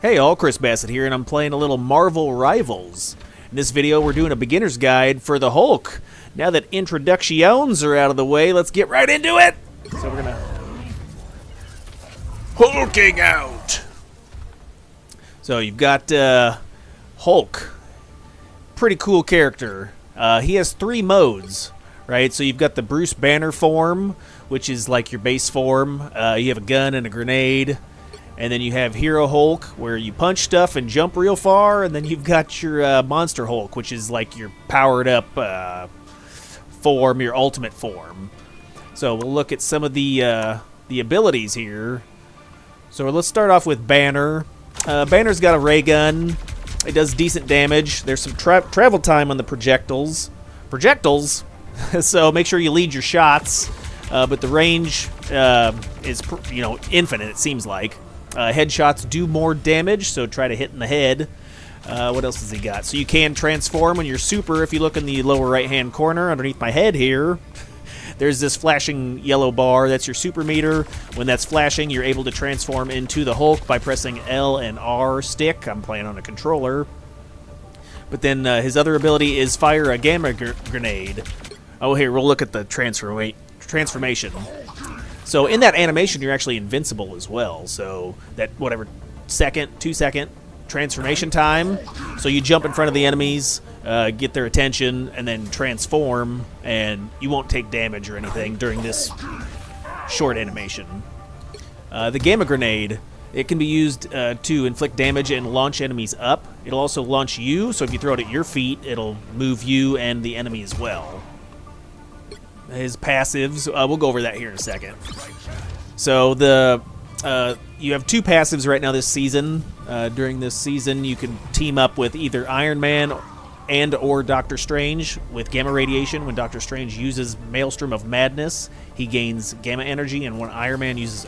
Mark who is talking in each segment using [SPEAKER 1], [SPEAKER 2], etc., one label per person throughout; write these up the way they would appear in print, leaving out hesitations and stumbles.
[SPEAKER 1] Hey all, Chris Bassett here, and I'm playing a little Marvel Rivals. In this video, we're doing a beginner's guide for the Hulk. Now that introductions are out of the way, let's get right into it! So we're gonna... Hulking out! So you've got Hulk. Pretty cool character. He has 3 modes, right? So you've got the Bruce Banner form, which is like your base form. You have a gun and a grenade. And then you have Hero Hulk, where you punch stuff and jump real far. And then you've got your Monster Hulk, which is like your powered-up form, your ultimate form. So we'll look at some of the abilities here. So let's start off with Banner. Banner's got a ray gun. It does decent damage. There's some travel time on the projectiles. Projectiles? So make sure you lead your shots. But the range is, infinite, it seems like. Headshots do more damage, so try to hit in the head. What else has he got? So you can transform when you're super. If you look in the lower right-hand corner underneath my head here, there's this flashing yellow bar. That's your super meter. When that's flashing, you're able to transform into the Hulk by pressing L and R stick. I'm playing on a controller. But then his other ability is fire a gamma grenade. Oh, here, we'll look at the transformation. So in that animation, you're actually invincible as well. So that whatever 2-second transformation time. So you jump in front of the enemies, get their attention, and then transform, and you won't take damage or anything during this short animation. The gamma grenade, it can be used to inflict damage and launch enemies up. It'll also launch you, so if you throw it at your feet, it'll move you and the enemy as well. His passives, we'll go over that here in a second. So you have 2 passives right now this season. During this season, you can team up with either Iron Man and or Doctor Strange with gamma radiation. When Doctor Strange uses Maelstrom of Madness, he gains gamma energy, and when Iron Man uses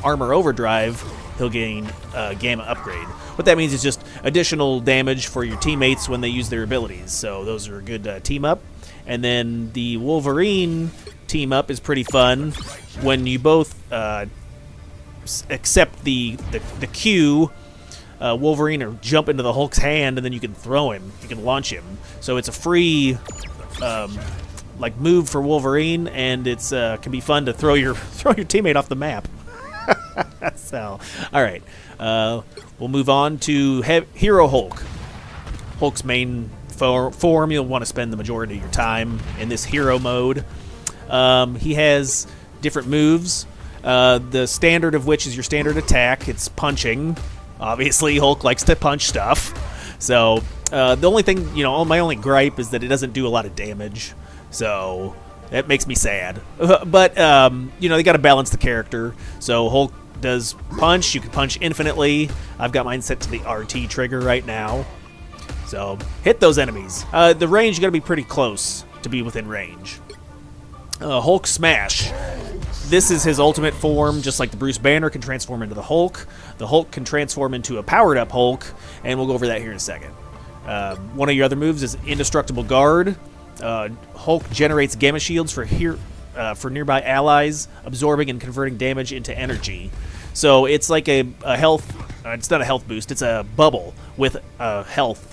[SPEAKER 1] Armor Overdrive, he'll gain gamma upgrade. What that means is just additional damage for your teammates when they use their abilities. So those are a good team up. And then the Wolverine team up is pretty fun when you both accept the Q. Wolverine or jump into the Hulk's hand, and then you can throw him. You can launch him. So it's a free move for Wolverine, and it's can be fun to throw your teammate off the map. So, all right, we'll move on to Hero Hulk. Hulk's main form, you'll want to spend the majority of your time in this hero mode. He has different moves, the standard of which is your standard attack. It's punching. Obviously, Hulk likes to punch stuff. So the only thing, my only gripe is that it doesn't do a lot of damage. So that makes me sad. But, they got to balance the character. So Hulk does punch. You can punch infinitely. I've got mine set to the RT trigger right now. So, hit those enemies. The range, you got to be pretty close to be within range. Hulk Smash. This is his ultimate form, just like the Bruce Banner can transform into the Hulk. The Hulk can transform into a powered-up Hulk, and we'll go over that here in a second. One of your other moves is Indestructible Guard. Hulk generates gamma shields for nearby allies, absorbing and converting damage into energy. So, it's like a health... it's not a health boost, it's a bubble with health.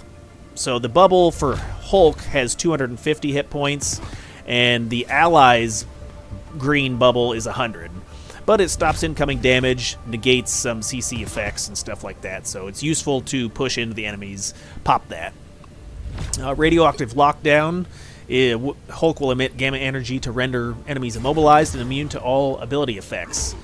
[SPEAKER 1] So the bubble for Hulk has 250 hit points, and the allies' green bubble is 100. But it stops incoming damage, negates some CC effects and stuff like that, so it's useful to push into the enemies, pop that. Radioactive Lockdown. Hulk will emit gamma energy to render enemies immobilized and immune to all ability effects.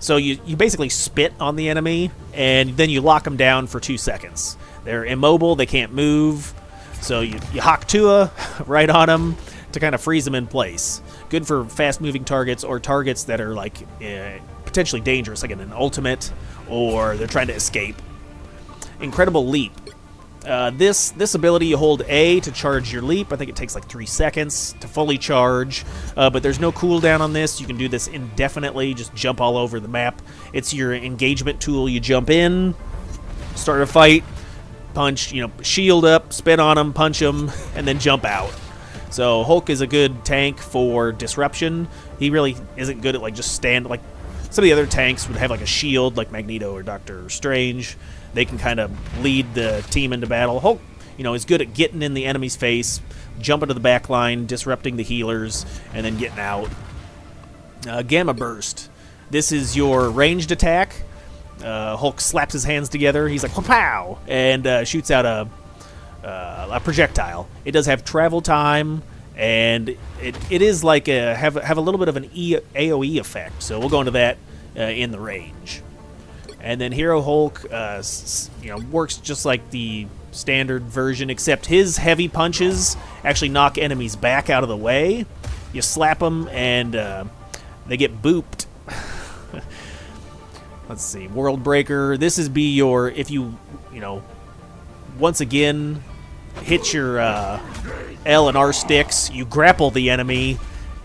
[SPEAKER 1] So you basically spit on the enemy, and then you lock them down for 2 seconds. They're immobile, they can't move, so you Hawk Tua right on them to kind of freeze them in place. Good for fast-moving targets or targets that are like potentially dangerous, like in an ultimate, or they're trying to escape. Incredible Leap. This ability, you hold A to charge your leap. I think it takes like 3 seconds to fully charge, but there's no cooldown on this. You can do this indefinitely, just jump all over the map. It's your engagement tool. You jump in, start a fight, punch, shield up, spin on them, punch them, and then jump out. So Hulk is a good tank for disruption. He really isn't good at just Some of the other tanks would have like a shield, like Magneto or Doctor Strange. They can kind of lead the team into battle. Hulk, is good at getting in the enemy's face, jumping to the back line, disrupting the healers, and then getting out. Gamma Burst. This is your ranged attack. Hulk slaps his hands together. He's like, pow! And shoots out a projectile. It does have travel time, and it is like have a little bit of an AoE effect. So we'll go into that in the range. And then Hero Hulk, works just like the standard version, except his heavy punches actually knock enemies back out of the way. You slap them, and they get booped. Let's see, World Breaker. This is your if you once again hit your L and R sticks, you grapple the enemy,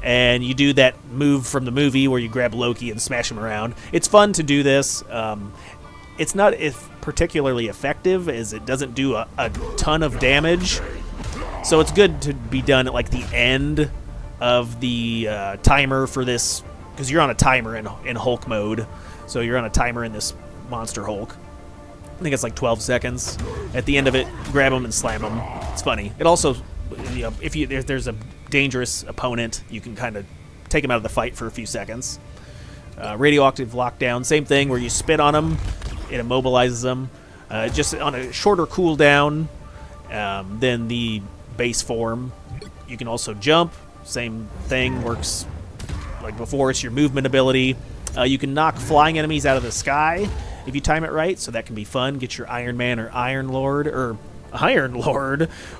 [SPEAKER 1] and you do that move from the movie where you grab Loki and smash him around. It's fun to do this. It's not particularly effective, as it doesn't do a ton of damage. So it's good to be done at like the end of the timer for this, because you're on a timer in Hulk mode. So you're on a timer in this Monster Hulk. I think it's like 12 seconds. At the end of it, grab them and slam them. It's funny. It also, if there's a dangerous opponent, you can kind of take them out of the fight for a few seconds. Radioactive Lockdown, same thing, where you spit on them, it immobilizes them. Just on a shorter cooldown than the base form. You can also jump. Same thing, works like before. It's your movement ability. You can knock flying enemies out of the sky if you time it right, so that can be fun. Get your Iron Man or Iron Lord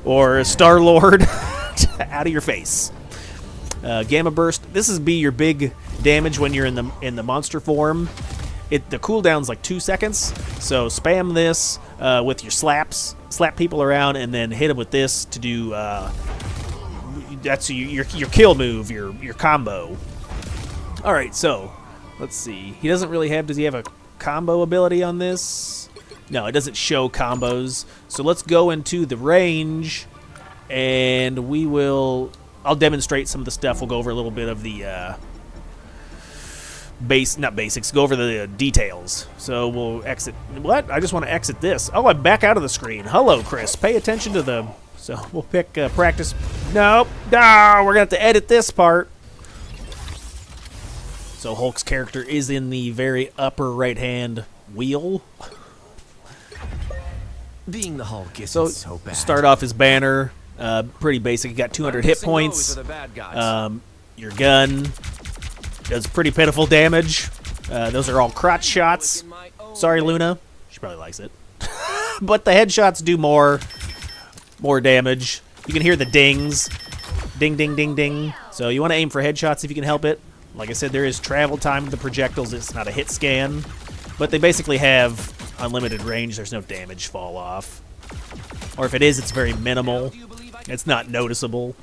[SPEAKER 1] or Star Lord out of your face. Gamma Burst. This is your big damage when you're in the monster form. The cooldown's like 2 seconds, so spam this with your slaps, slap people around, and then hit them with this to do. That's your kill move, your combo. All right, so. Let's see. Does he have a combo ability on this? No, it doesn't show combos. So let's go into the range, and I'll demonstrate some of the stuff. We'll go over a little bit of the go over the details. So we'll exit. What? I just want to exit this. Oh, I'm back out of the screen. Hello, Chris. Pay attention to the. So we'll pick practice. Nope. No, we're going to have to edit this part. So Hulk's character is in the very upper right-hand wheel.
[SPEAKER 2] Being the Hulk isn't so bad.
[SPEAKER 1] Start off his banner, pretty basic. You got 200 hit points. Your gun does pretty pitiful damage. Those are all crotch shots. Sorry, Luna. She probably likes it. But the headshots do more damage. You can hear the dings. Ding, ding, ding, ding. So you want to aim for headshots if you can help it. Like I said, there is travel time to the projectiles. It's not a hit scan. But they basically have unlimited range. There's no damage fall off. Or if it is, it's very minimal. It's not noticeable.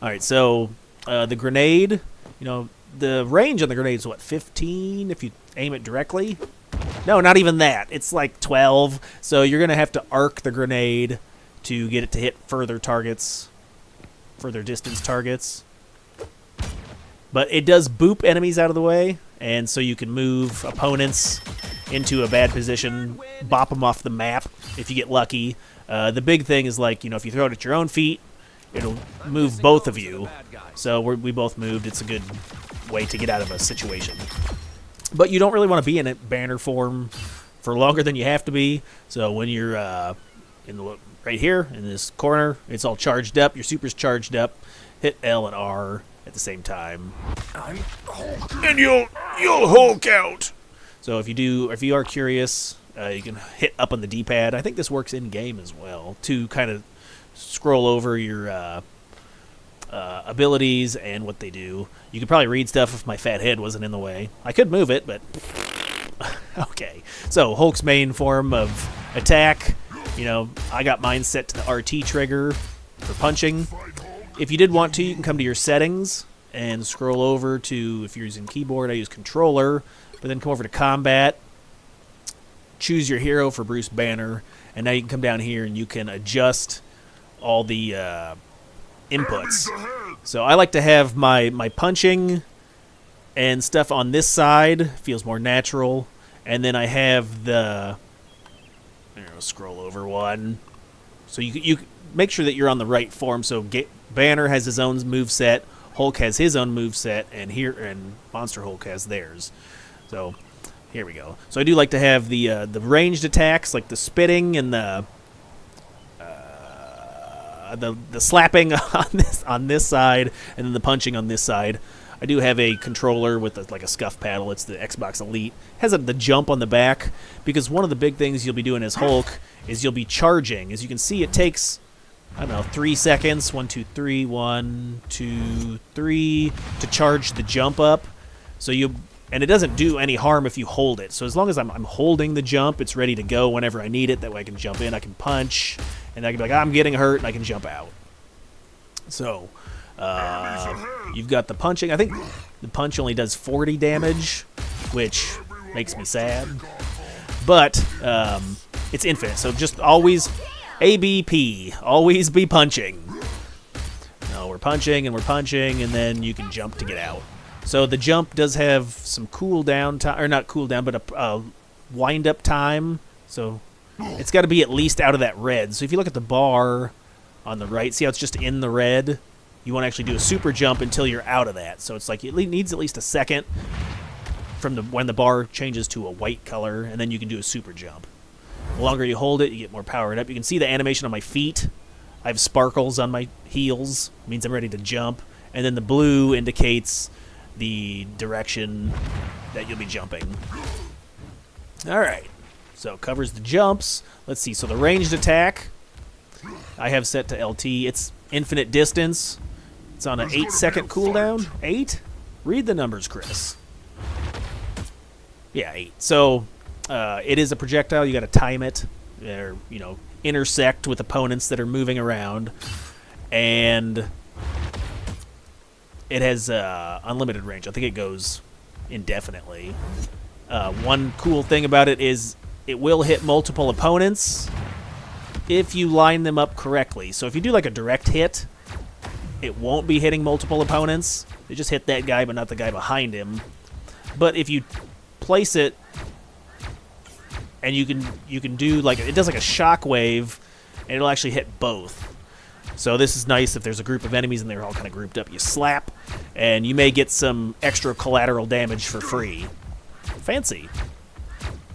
[SPEAKER 1] Alright, so the grenade, the range on the grenade is what, 15 if you aim it directly? No, not even that. It's like 12. So you're going to have to arc the grenade to get it to hit further distance targets. But it does boop enemies out of the way, and so you can move opponents into a bad position, bop them off the map if you get lucky. The big thing is, like, if you throw it at your own feet, it'll move both of you. So we both moved. It's a good way to get out of a situation. But you don't really want to be in a banner form for longer than you have to be. So when you're right here in this corner, it's all charged up. Your super's charged up. Hit L and R at the same time, and you'll Hulk out. So if you are curious, you can hit up on the D-pad. I think this works in game as well to kind of scroll over your abilities and what they do. You could probably read stuff if my fat head wasn't in the way. I could move it, but okay. So Hulk's main form of attack. I got mine set to the RT trigger for punching. If you did want to, you can come to your settings and scroll over to, if you're using keyboard, I use controller, but then come over to combat, choose your hero for Bruce Banner, and now you can come down here and you can adjust all the inputs. So I like to have my punching and stuff on this side feels more natural. And then I have the... scroll over one. So you make sure that you're on the right form. So Banner has his own move set, Hulk has his own move set, and Monster Hulk has theirs. So here we go. So I do like to have the ranged attacks, like the spitting and the slapping on this side, and then the punching on this side. I do have a controller with like a scuff paddle. It's the Xbox Elite. It has the jump on the back, because one of the big things you'll be doing as Hulk is you'll be charging. As you can see, it takes, I don't know, 3 seconds. 1, 2, 3, 1, 2, 3 to charge the jump up. And it doesn't do any harm if you hold it. So as long as I'm holding the jump, it's ready to go whenever I need it. That way I can jump in, I can punch, and I can be like, I'm getting hurt, and I can jump out. So you've got the punching. I think the punch only does 40 damage, which makes me sad. But it's infinite, so just always ABP, always be punching. No, we're punching, and then you can jump to get out. So the jump does have some cooldown time, or not cooldown, but a wind-up time. So it's got to be at least out of that red. So if you look at the bar on the right, see how it's just in the red? You want to actually do a super jump until you're out of that. So it's like it needs at least a second from when the bar changes to a white color, and then you can do a super jump. The longer you hold it, you get more powered up. You can see the animation on my feet. I have sparkles on my heels. It means I'm ready to jump. And then the blue indicates the direction that you'll be jumping. All right. So it covers the jumps. Let's see. So the ranged attack I have set to LT. It's infinite distance. It's on an 8-second cooldown. 8? Read the numbers, Chris. Yeah, 8. So it is a projectile. You got to time it, or intersect with opponents that are moving around, and it has unlimited range. I think it goes indefinitely. One cool thing about it is it will hit multiple opponents if you line them up correctly. So if you do like a direct hit, it won't be hitting multiple opponents. It just hit that guy, but not the guy behind him. But if you place it, and you can do like, it does like a shockwave, and it'll actually hit both. So this is nice if there's a group of enemies and they're all kind of grouped up. You slap, and you may get some extra collateral damage for free. Fancy.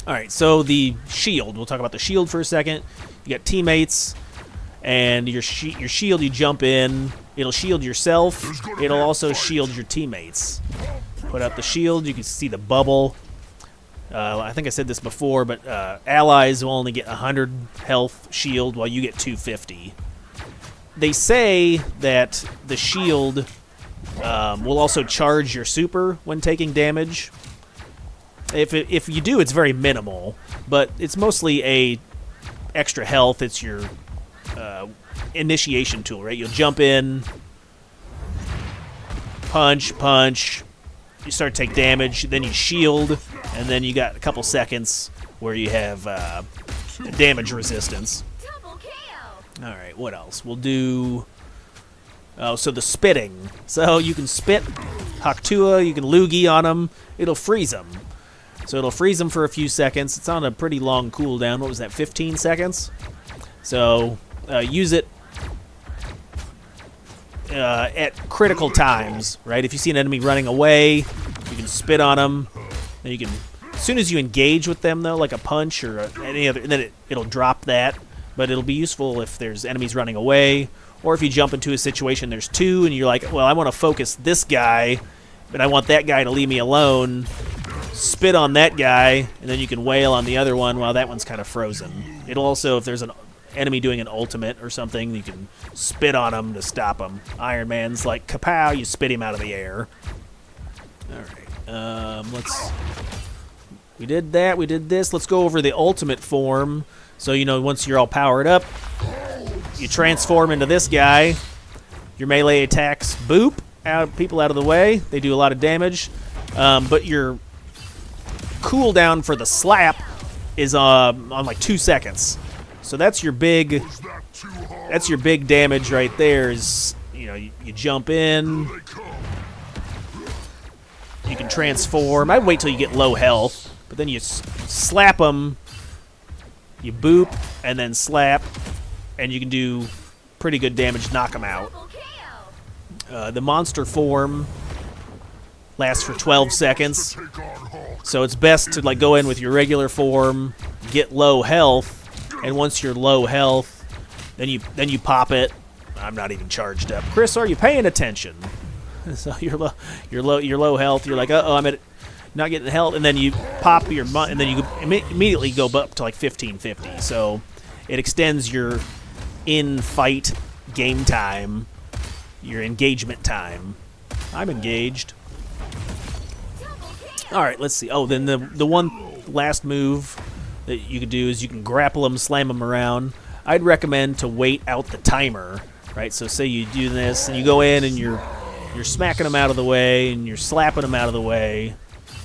[SPEAKER 1] All right, so the shield. We'll talk about the shield for a second. You got teammates, and your shield, you jump in. It'll shield yourself. It'll also shield your teammates. Put up the shield. You can see the bubble. I think I said this before, but allies will only get 100 health shield while you get 250. They say that the shield will also charge your super when taking damage. If you do, it's very minimal, but it's mostly a extra health. It's your initiation tool, right? You'll jump in, punch, you start to take damage, then you shield, and then you got a couple seconds where you have damage resistance. All right, what else? We'll do... Oh, so the spitting. So you can spit Haktua, you can Loogie on them. It'll freeze them. So it'll freeze them for a few seconds. It's on a pretty long cooldown. What was that, 15 seconds? So use it at critical times, right? If you see an enemy running away, you can spit on them. And you can, as soon as you engage with them, though, like a punch or any other, then it'll drop that. But it'll be useful if there's enemies running away, or if you jump into a situation there's two and you're like, well, I want to focus this guy, but I want that guy to leave me alone. Spit on that guy, and then you can wail on the other one while that one's kind of frozen. It'll also, if there's an enemy doing an ultimate or something, you can spit on him to stop him. Iron Man's like, kapow, you spit him out of the air. All right, we did that, we did this. Let's go over the ultimate form. So, once you're all powered up, you transform into this guy. Your melee attacks, boop, people out of the way. They do a lot of damage. But your cooldown for the slap is on like 2 seconds. So that's your big damage right there. Is you jump in, You can transform. I'd wait till you get low health, but then you slap them, you boop, and then slap, and you can do pretty good damage, knock them out. The monster form lasts for 12 seconds, so it's best to like go in with your regular form, get low health, and once you're low health, then you pop it. I'm not even charged up. Chris, are you paying attention? So you're low health. You're like, uh-oh, I'm not getting health, and then you pop your and then you immediately go up to like 1550. So it extends your in-fight game time, your engagement time. I'm engaged. All right, let's see. Oh, then the one last move that you could do is you can grapple them, slam them around. I'd recommend to wait out the timer, right? So say you do this, and you go in and you're smacking them out of the way, and you're slapping them out of the way.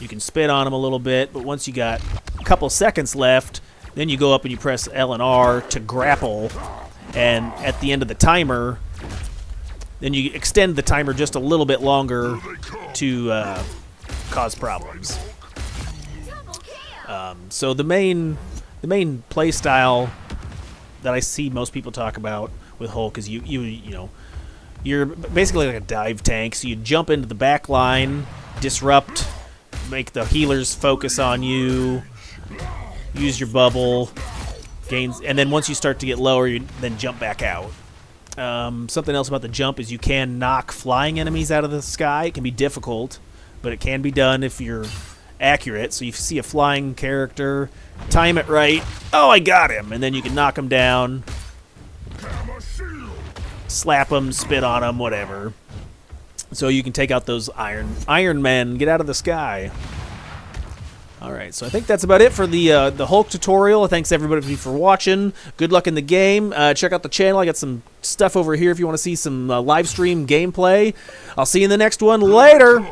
[SPEAKER 1] You can spit on them a little bit, but once you got a couple seconds left, then you go up and you press L and R to grapple, and at the end of the timer, then you extend the timer just a little bit longer to cause problems. So the main play style that I see most people talk about with Hulk is you're basically like a dive tank. So you jump into the back line, disrupt, make the healers focus on you, use your bubble, gains, and then once you start to get lower, you then jump back out. Something else about the jump is you can knock flying enemies out of the sky. It can be difficult, but it can be done if you're accurate. So you see a flying character, time it right. Oh, I got him! And then you can knock him down, slap him, spit on him, whatever. So you can take out those Iron Men, get out of the sky. All right, so I think that's about it for the Hulk tutorial. Thanks everybody for watching. Good luck in the game. Check out the channel. I got some stuff over here if you want to see some live stream gameplay. I'll see you in the next one. Later.